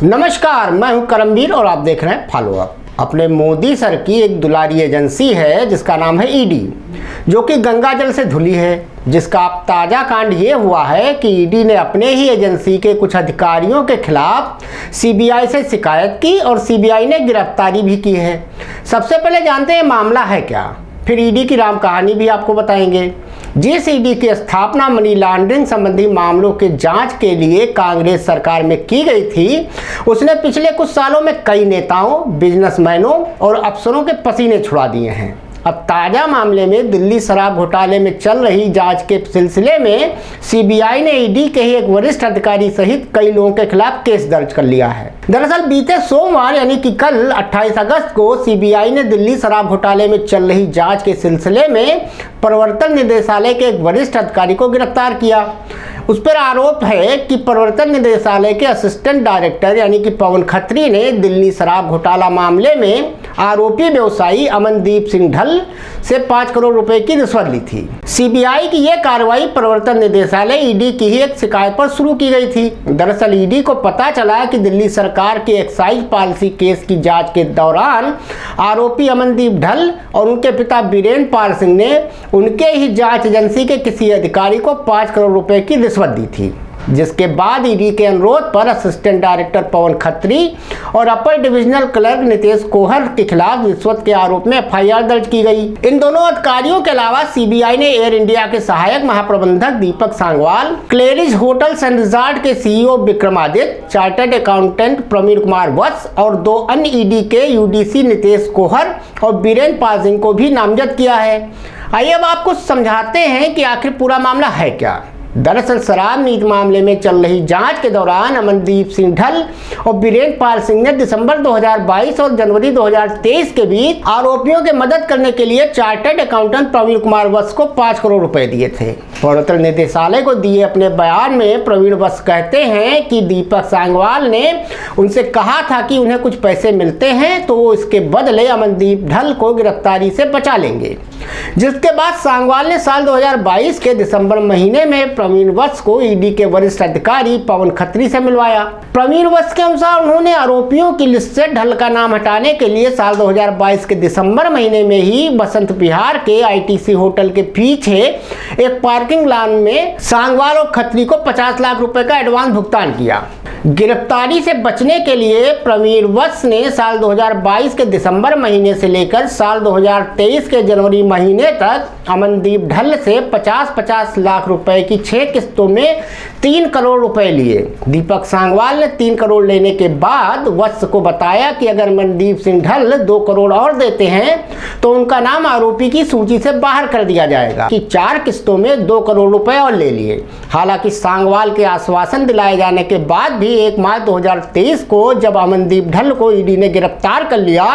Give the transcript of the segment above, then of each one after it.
नमस्कार, मैं हूं करमवीर और आप देख रहे हैं फॉलो अप। अपने मोदी सर की एक दुलारी एजेंसी है जिसका नाम है ईडी, जो कि गंगा जल से धुली है। जिसका अब ताज़ा कांड ये हुआ है कि ईडी ने अपने ही एजेंसी के कुछ अधिकारियों के खिलाफ सीबीआई से शिकायत की और सीबीआई ने गिरफ्तारी भी की है। सबसे पहले जानते हैं मामला है क्या, फिर ईडी की राम कहानी भी आपको बताएंगे। जिस ईडी की स्थापना मनी लॉन्ड्रिंग संबंधी मामलों के जांच के लिए कांग्रेस सरकार में की गई थी, उसने पिछले कुछ सालों में कई नेताओं, बिजनेसमैनों और अफसरों के पसीने छुड़ा दिए हैं। अब ताज़ा मामले में दिल्ली शराब घोटाले में चल रही जांच के सिलसिले में सीबीआई ने ईडी के ही एक वरिष्ठ अधिकारी सहित कई लोगों के खिलाफ केस दर्ज कर लिया है। दरअसल बीते सोमवार यानी कि कल 28 अगस्त को सीबीआई ने दिल्ली शराब घोटाले में चल रही जांच के सिलसिले में प्रवर्तन निदेशालय के एक वरिष्ठ अधिकारी को गिरफ्तार किया। उस पर आरोप है कि प्रवर्तन निदेशालय के असिस्टेंट डायरेक्टर यानी कि पवन खत्री ने दिल्ली शराब घोटाला मामले में आरोपी व्यवसायी अमनदीप सिंह ढल से 5 करोड़ रुपए की रिश्वत ली थी। सीबीआई की यह कार्रवाई प्रवर्तन निदेशालय ईडी की ही एक शिकायत पर शुरू की गई थी। दरअसल ईडी को पता चला कि दिल्ली सरकार की एक्साइज पॉलिसी केस की जांच के दौरान आरोपी अमनदीप ढल और उनके पिता बीरेन्द्र पाल सिंह ने उनके ही जांच एजेंसी के किसी अधिकारी को 5 करोड़ रुपए की रिश्वत दी थी, जिसके बाद ईडी के अनुरोध पर असिस्टेंट डायरेक्टर पवन खत्री और अपर डिविजनल क्लर्क नितेश कोहर के खिलाफ रिश्वत के आरोप में एफआईआर दर्ज की गई। इन दोनों अधिकारियों के अलावा सीबीआई ने एयर इंडिया के सहायक महाप्रबंधक Deepak Sangwal, Claridge hotels and resort के CEO Vikramaditya, chartered accountant Praveen Kumar Vats और 2 अन्य ईडी के यूडीसी नितेश कोहर और बीरेन्द्र पाल सिंह को भी नामजद किया है। आइए अब आपको समझाते हैं कि आखिर पूरा मामला है क्या। दरअसल शराब नीति मामले में चल रही जांच के दौरान अमनदीप सिंह ढल और बीरेन्द्र पाल सिंह ने दिसंबर 2022 और जनवरी 2023 के बीच आरोपियों की मदद करने के लिए चार्टर्ड अकाउंटेंट प्रवीण कुमार वत्स को 5 करोड़ रुपए दिए थे। प्रवर्तन निदेशालय को दिए अपने बयान में प्रवीण वत्स कहते हैं कि दीपक सांगवाल ने उनसे कहा था कि उन्हें कुछ पैसे मिलते हैं तो वो इसके बदले अमनदीप ढल को गिरफ्तारी से बचा लेंगे। जिसके बाद सांगवाल ने साल 2022 के दिसंबर महीने में प्रवीण वत्स को ईडी के वरिष्ठ अधिकारी पवन खत्री से मिलवाया। प्रवीण वत्स के अनुसार उन्होंने आरोपियों की लिस्ट से ढल का नाम हटाने के लिए साल 2022 के दिसंबर महीने में ही बसंत विहार के आईटीसी होटल के पीछे एक पार्किंग लॉन में सांगवाल और खत्री को 50 लाख रुपए का एडवांस भुगतान किया। गिरफ्तारी से बचने के लिए प्रवीण वत्स ने साल 2022 के दिसंबर महीने से लेकर साल 2023 के जनवरी महीने तक अमनदीप ढल से 50-50 लाख रुपए की 6 किस्तों में 3 करोड़ रुपए लिए। दीपक सांगवाल ने 3 करोड़ लेने के बाद वत्स को बताया कि अगर अमनदीप सिंह ढल 2 करोड़ और देते हैं तो उनका नाम आरोपी की सूची से बाहर कर दिया जाएगा। कि 4 किस्तों में 2 करोड़ रुपए और ले लिए। हालांकि सांगवाल के आश्वासन दिलाए जाने के बाद भी 1 मार्च 2023 को जब अमनदीप ढल को ईडी ने गिरफ्तार कर लिया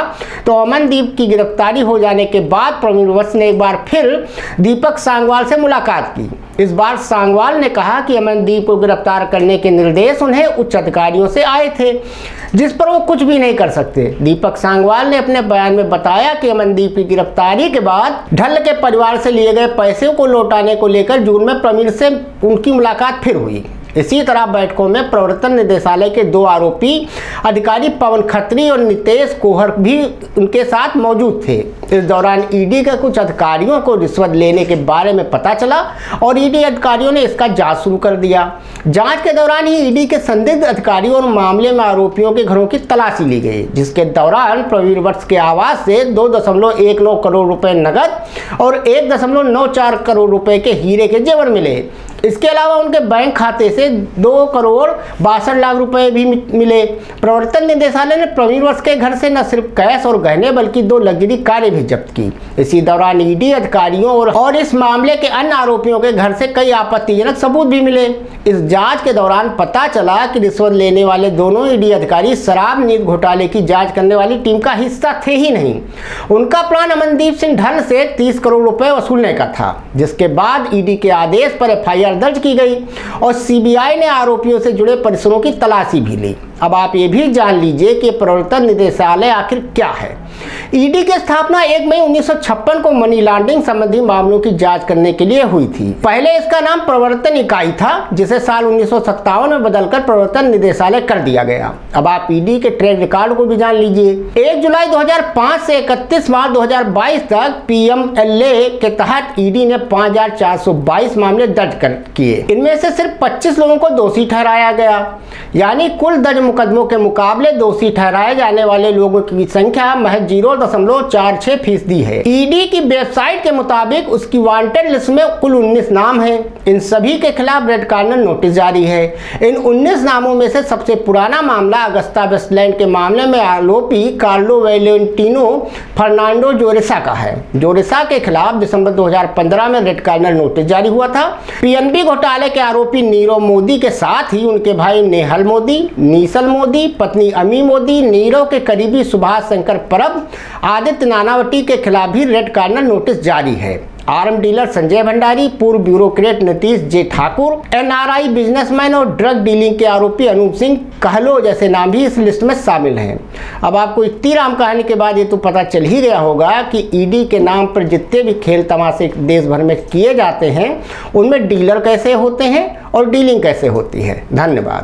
तो अमनदीप की गिरफ्तारी हो जाने के बाद प्रवीण वत्स ने एक बार फिर दीपक सांगवाल से मुलाकात की। इस बार सांगवाल ने कहा कि अमनदीप को गिरफ्तार करने के निर्देश उन्हें उच्च अधिकारियों से आए थे, जिस पर वो कुछ भी नहीं कर सकते। दीपक सांगवाल ने अपने बयान में बताया कि अमनदीप की गिरफ्तारी के बाद ढल के परिवार से लिए गए पैसे को लौटाने को लेकर जून में प्रवीण से उनकी मुलाकात फिर हुई। इसी तरह बैठकों में प्रवर्तन निदेशालय के 2 आरोपी अधिकारी पवन खत्री और नितेश कोहर भी उनके साथ मौजूद थे। इस दौरान ईडी के कुछ अधिकारियों को रिश्वत लेने के बारे में पता चला और ईडी अधिकारियों ने इसका जांच शुरू कर दिया। जांच के दौरान ही ईडी के संदिग्ध अधिकारियों और मामले में आरोपियों के घरों की तलाशी ली गई, जिसके दौरान प्रवीण वत्स के आवास से 2.19 करोड़ रुपए नकद और 1.94 करोड़ रुपए के हीरे के जेवर मिले। इसके अलावा उनके बैंक खाते से 2 करोड़ 62 लाख रुपए भी मिले। प्रवर्तन निदेशालय ने प्रवीण वत्स के घर से न सिर्फ कैश और गहने बल्कि 2 लग्जरी कारें भी जब्त की। इसी दौरान ईडी अधिकारियों और इस मामले के अन्य आरोपियों के घर से कई आपत्तिजनक सबूत भी मिले। इस जांच के दौरान पता चला कि रिश्वत लेने वाले दोनों ईडी अधिकारी शराब नीति घोटाले की जांच करने वाली टीम का हिस्सा थे ही नहीं। उनका प्लान अमनदीप सिंह ढल से 30 करोड़ रुपए वसूलने का था, जिसके बाद ईडी के आदेश पर एफआईआर दर्ज की गई और सीबीआई ने आरोपियों से जुड़े परिसरों की तलाशी भी ली। अब आप ये भी जान लीजिए कि प्रवर्तन निदेशालय आखिर क्या है। ईडी की स्थापना 1 मई 1956 को मनी लॉन्ड्रिंग संबंधी मामलों की जांच करने के लिए हुई थी। पहले इसका नाम प्रवर्तन इकाई था, जिसे साल 1957 में बदलकर प्रवर्तन निदेशालय कर दिया गया। अब आप ईडी के ट्रैक रिकॉर्ड को भी जान लीजिए। 1 जुलाई 2005 से 31 मार्च 2022 तक पीएमएलए के तहत ईडी ने 5422 मामले दर्ज किए। इनमें से सिर्फ 25 लोगों को दोषी ठहराया गया, यानी कुल दर्ज मुकदमों के मुकाबले दोषी ठहराए जाने वाले लोगों की संख्या महज 0.46% है। ईडी की वेबसाइट के मुताबिक उसकी वांटेड लिस्ट में कुल 19 नाम हैं। इन सभी के खिलाफ रेड कॉर्नर नोटिस जारी है। इन 19 नामों में से सबसे पुराना मामला अगस्ता वेस्टलैंड के मामले में आरोपी कार्लो वैलेंटिनो फर्नांडो जोरेसा का है। जोरेसा के खिलाफ दिसंबर 2015 में रेड कॉर्नर नोटिस जारी हुआ था। पीएनबी घोटाले के आरोपी नीरव मोदी के साथ ही उनके भाई नेहल मोदी, नीसल मोदी, पत्नी अमी मोदी, नीरव के करीबी सुभाष शंकर परब, आदित्य नानावती के खिलाफ भी रेड कॉर्नर नोटिस जारी है। आर्म डीलर संजय भंडारी, पूर्व ब्यूरोक्रेट नीतीश जे ठाकुर, एनआरआई बिजनेसमैन और ड्रग डीलिंग के आरोपी अनूप सिंह कहलो जैसे नाम भी इस लिस्ट में शामिल हैं। अब आपको इतनी राम कहानी के बाद ये तो पता चल ही गया होगा कि ईडी के नाम पर जितने भी खेल तमाशे देश भर में किए जाते हैं, उनमें डीलर कैसे होते हैं और डीलिंग कैसे होती है। धन्यवाद।